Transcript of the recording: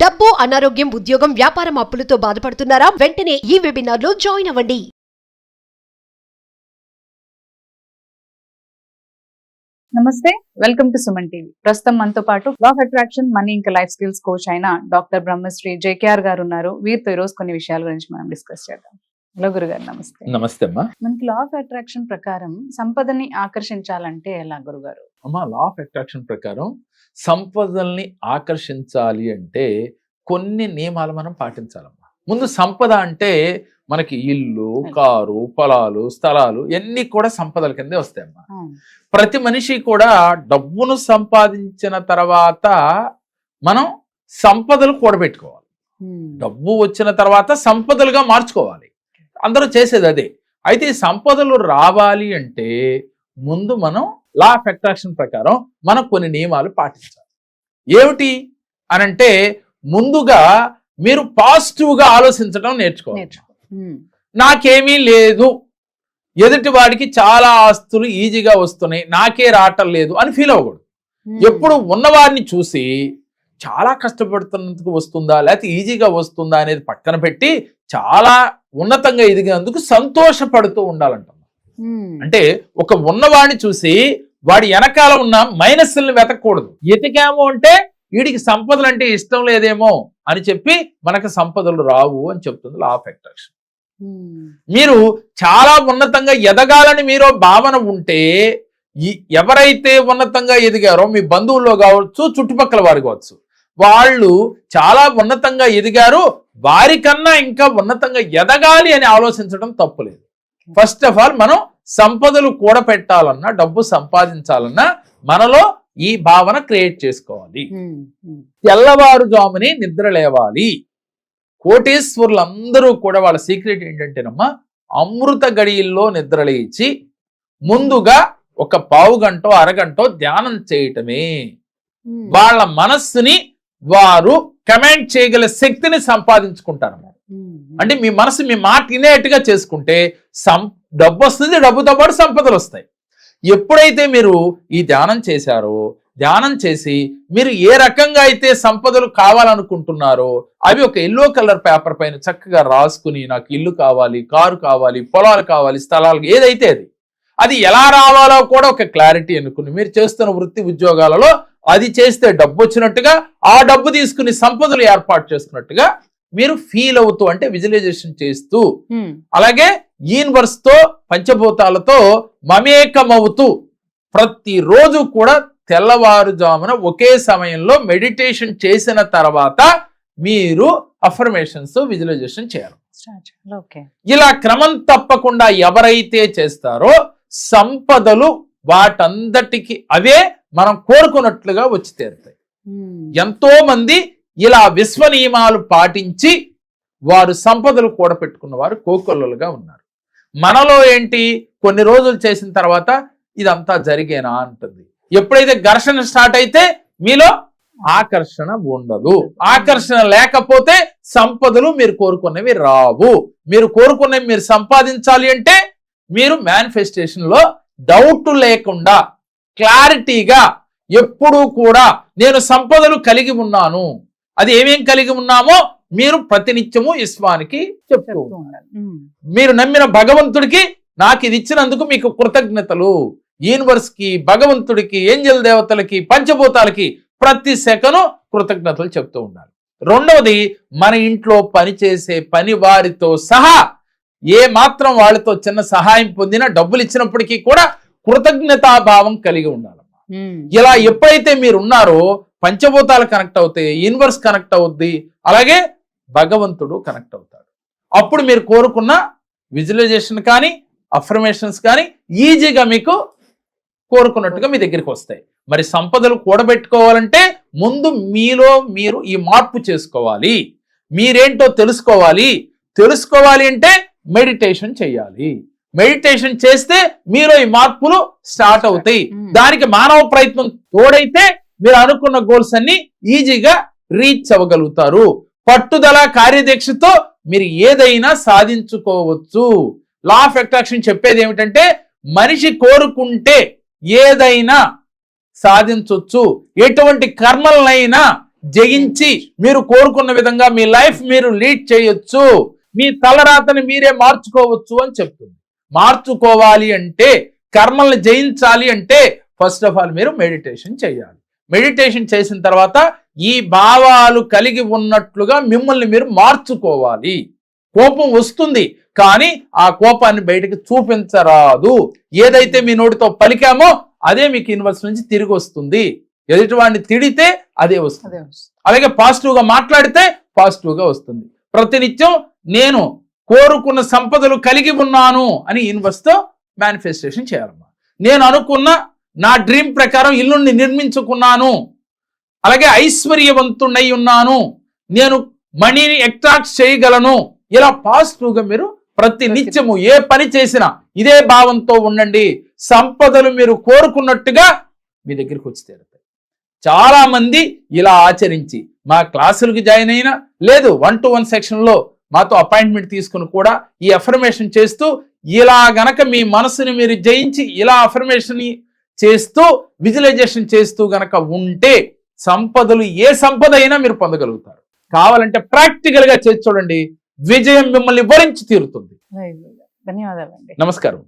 డబ్బు, అనారోగ్యం, ఉద్యోగం, వ్యాపారం అప్పులతో బాధపడుతున్నారా? వెంటనే ఈ వెబినార్ లో జాయిన్ అవ్వండి. నమస్తే, వెల్కమ్ టు సుమన్ టీవీ. ప్రస్తుతం మనతో పాటు లా ఆఫ్ అట్రాక్షన్, మనీ ఇంకా లైఫ్ స్కిల్స్ కోచ్ అయిన డాక్టర్ బ్రహ్మశ్రీ జేకేఆర్ గారు ఉన్నారు. వీరితో ఈ రోజు కొన్ని విషయాల గురించి మనం డిస్కస్ చేద్దాం. హలో గురుగారు, నమస్తే. నమస్తే అమ్మా. మనకి లా ఆఫ్ అట్రాక్షన్ ప్రకారం సంపదని ఆకర్షించాలంటే ఎలా గురుగారు? అమ్మా, లా ఆఫ్ అట్రాక్షన్ ప్రకారం సంపదల్ని ఆకర్షించాలి అంటే కొన్ని నియమాలు మనం పాటించాలమ్మా. ముందు సంపద అంటే మనకి ఇల్లు, కారు, పొలాలు, స్థలాలు ఇవన్నీ కూడా సంపదల కిందే వస్తాయమ్మా. ప్రతి మనిషి కూడా డబ్బును సంపాదించిన తర్వాత మనం సంపదలు కూడబెట్టుకోవాలి. డబ్బు వచ్చిన తర్వాత సంపదలుగా మార్చుకోవాలి. అందరూ చేసేది అదే. అయితే ఈ సంపదలు రావాలి అంటే ముందు మనం లా ఆఫ్ అట్రాక్షన్ ప్రకారం మనం కొన్ని నియమాలు పాటించాలి. ఏమిటి అనంటే ముందుగా మీరు పాజిటివ్గా ఆలోచించడం నేర్చుకోవాలి. నాకేమీ లేదు, ఎదుటి వాడికి చాలా ఆస్తులు ఈజీగా వస్తున్నాయి, నాకే రావటం లేదు అని ఫీల్ అవ్వకూడదు. ఎప్పుడు ఉన్నవారిని చూసి చాలా కష్టపడుతున్నందుకు వస్తుందా లేకపోతే ఈజీగా వస్తుందా అనేది పక్కన పెట్టి చాలా ఉన్నతంగా ఎదిగినందుకు సంతోషపడుతూ ఉండాలంట. అంటే ఒక ఉన్నవాడిని చూసి వాడి వెనకాల ఉన్న మైనస్ని వెతకూడదు. ఎతికాము అంటే వీడికి సంపదలు అంటే ఇష్టం లేదేమో అని చెప్పి మనకు సంపదలు రావు అని చెప్తుంది లా ఆఫ్ అట్రాక్షన్. మీరు చాలా ఉన్నతంగా ఎదగాలని మీరు భావన ఉంటే ఎవరైతే ఉన్నతంగా ఎదిగారో మీ బంధువుల్లో కావచ్చు, చుట్టుపక్కల వారు కావచ్చు, వాళ్ళు చాలా ఉన్నతంగా ఎదిగారు, వారికన్నా ఇంకా ఉన్నతంగా ఎదగాలి అని ఆలోచించడం తప్పులేదు. ఫస్ట్ ఆఫ్ ఆల్ మనం సంపదలు కూడపెట్టాలన్నా, డబ్బు సంపాదించాలన్నా మనలో ఈ భావన క్రియేట్ చేసుకోవాలి. తెల్లవారుజాముని నిద్ర లేవాలి. కోటేశ్వరులందరూ కూడా వాళ్ళ సీక్రెట్ ఏంటంటేనమ్మా, అమృత గడియల్లో నిద్ర లేచి ముందుగా ఒక పావు గంటో అరగంటో ధ్యానం చేయటమే. వాళ్ళ మనస్సుని వారు కమాండ్ చేయగల శక్తిని సంపాదించుకుంటారు. అంటే మీ మనసు మీ మాట వినేట్టుగా చేసుకుంటే డబ్బు వస్తుంది, డబ్బుతో పాటు సంపదలు వస్తాయి. ఎప్పుడైతే మీరు ఈ ధ్యానం చేశారో, ధ్యానం చేసి మీరు ఏ రకంగా అయితే సంపదలు కావాలనుకుంటున్నారో అవి ఒక ఎల్లో కలర్ పేపర్ పైన చక్కగా రాసుకుని, నాకు ఇల్లు కావాలి, కారు కావాలి, పొలాలు కావాలి, స్థలాలు ఏదైతే అది ఎలా రావాలో కూడా ఒక క్లారిటీ అనుకుని మీరు చేస్తున్న వృత్తి ఉద్యోగాలలో అది చేస్తే డబ్బు వచ్చినట్టుగా, ఆ డబ్బు తీసుకుని సంపదలు ఏర్పాటు చేసుకున్నట్టుగా మీరు ఫీల్ అవుతూ, అంటే విజువలైజేషన్ చేస్తూ, అలాగే యూనివర్స్ తో పంచభూతాలతో మమేకమవుతూ ప్రతిరోజు కూడా తెల్లవారుజామున ఒకే సమయంలో మెడిటేషన్ చేసిన తర్వాత మీరు అఫర్మేషన్స్ విజువలైజేషన్ చేయాలి. ఇలా క్రమం తప్పకుండా ఎవరైతే చేస్తారో సంపదలు వాటందటికి అవే మనం కోరుకున్నట్లుగా వచ్చి తీరుతాయి. ఎంతో మంది ఇలా విశ్వ నియమాలు పాటించి వారు సంపదలు కూడపెట్టుకున్న వారు కోకొల్లలుగా ఉన్నారు. మనలో ఏంటి, కొన్ని రోజులు చేసిన తర్వాత ఇదంతా జరిగేనా అంటుంది. ఎప్పుడైతే ఘర్షణ స్టార్ట్ అయితే మీలో ఆకర్షణ ఉండదు. ఆకర్షణ లేకపోతే సంపదలు మీరు కోరుకున్నవి రావు. మీరు కోరుకున్నవి మీరు సంపాదించాలి అంటే మీరు మేనిఫెస్టేషన్ లో డౌట్ లేకుండా క్లారిటీగా ఎప్పుడూ కూడా నేను సంపదలు కలిగి ఉన్నాను, అది ఏమేం కలిగి ఉన్నామో మీరు ప్రతినిత్యము విశ్వానికి చెప్తూ ఉండాలి. మీరు నమ్మిన భగవంతుడికి నాకు ఇది ఇచ్చినందుకు మీకు కృతజ్ఞతలు, యూనివర్స్ కి, భగవంతుడికి, ఏంజల్ దేవతలకి, పంచభూతాలకి ప్రతి సెకను కృతజ్ఞతలు చెప్తూ ఉండాలి. రెండవది, మన ఇంట్లో పనిచేసే పని వారితో సహా ఏ మాత్రం వాళ్ళతో చిన్న సహాయం పొందినా డబ్బులు ఇచ్చినప్పటికీ కూడా కృతజ్ఞతాభావం కలిగి ఉండాలి. ఇలా ఎప్పుడైతే మీరు ఉన్నారో పంచభూతాలు కనెక్ట్ అవుతాయి, యూనివర్స్ కనెక్ట్ అవుద్ది, అలాగే భగవంతుడు కనెక్ట్ అవుతాడు. అప్పుడు మీరు కోరుకున్న విజువలైజేషన్ కానీ అఫర్మేషన్స్ కానీ ఈజీగా మీకు కోరుకున్నట్టుగా మీ దగ్గరికి వస్తాయి. మరి సంపదలు కూడబెట్టుకోవాలంటే ముందు మీలో మీరు ఈ మార్పు చేసుకోవాలి. మీరేంటో తెలుసుకోవాలి. తెలుసుకోవాలి అంటే మెడిటేషన్ చేయాలి. మెడిటేషన్ చేస్తే మీలో ఈ మార్పులు స్టార్ట్ అవుతాయి. దానికి మానవ ప్రయత్నం తోడైతే మీరు అనుకున్న గోల్స్ అన్ని ఈజీగా రీచ్ అవ్వగలుగుతారు. పట్టుదల, కార్యదీక్షతో మీరు ఏదైనా సాధించుకోవచ్చు. లా ఆఫ్ అట్రాక్షన్ చెప్పేది ఏమిటంటే మనిషి కోరుకుంటే ఏదైనా సాధించవచ్చు. ఎటువంటి కర్మలనైనా జయించి మీరు కోరుకున్న విధంగా మీ లైఫ్ మీరు లీడ్ చేయొచ్చు, మీ తలరాతని మీరే మార్చుకోవచ్చు అని చెప్తుంది. మార్చుకోవాలి అంటే, కర్మల్ని జయించాలి అంటే ఫస్ట్ ఆఫ్ ఆల్ మీరు మెడిటేషన్ చేయాలి. మెడిటేషన్ చేసిన తర్వాత ఈ భావాలు కలిగి ఉన్నట్లుగా మిమ్మల్ని మీరు మార్చుకోవాలి. కోపం వస్తుంది కానీ ఆ కోపాన్ని బయటకు చూపించరాదు. ఏదైతే మీ నోటితో పలికామో అదే మీకు యూనివర్స్ నుంచి తిరిగి వస్తుంది. ఎదుటివాడిని తిడితే అదే వస్తుంది. అలాగే పాజిటివ్గా మాట్లాడితే పాజిటివ్గా వస్తుంది. ప్రతినిత్యం నేను కోరుకున్న సంపదలు కలిగి ఉన్నాను అని యూనివర్స్తో మేనిఫెస్టేషన్ చేయాలమ్మా. నేను అనుకున్న నా డ్రీమ్ ప్రకారం ఇల్లుని నిర్మించుకున్నాను, అలాగే ఐశ్వర్యవంతుడై ఉన్నాను, నేను మనీని అట్రాక్ట్ చేయగలను. ఇలా పాజిటివ్గా మీరు ప్రతి నిత్యము ఏ పని చేసినా ఇదే భావంతో ఉండండి. సంపదలు మీరు కోరుకున్నట్టుగా మీ దగ్గరికి వచ్చి తీరుతాయి. చాలా మంది ఇలా ఆచరించి మా క్లాసులకు జాయిన్ అయినా, లేదు 1-to-1 సెక్షన్లో మాతో అపాయింట్మెంట్ తీసుకుని కూడా ఈ అఫర్మేషన్ చేస్తూ, ఇలా గనక మీ మనసుని మీరు జయించి ఇలా అఫర్మేషన్ చేస్తూ విజువలైజేషన్ చేస్తూ గనక ఉంటే సంపదలు ఏ సంపద అయినా మీరు పొందగలుగుతారు. కావాలంటే ప్రాక్టికల్ గా చేసి చూడండి, విజయం మిమ్మల్ని వరించి తీరుతుంది. ధన్యవాదాలండి. నమస్కారం.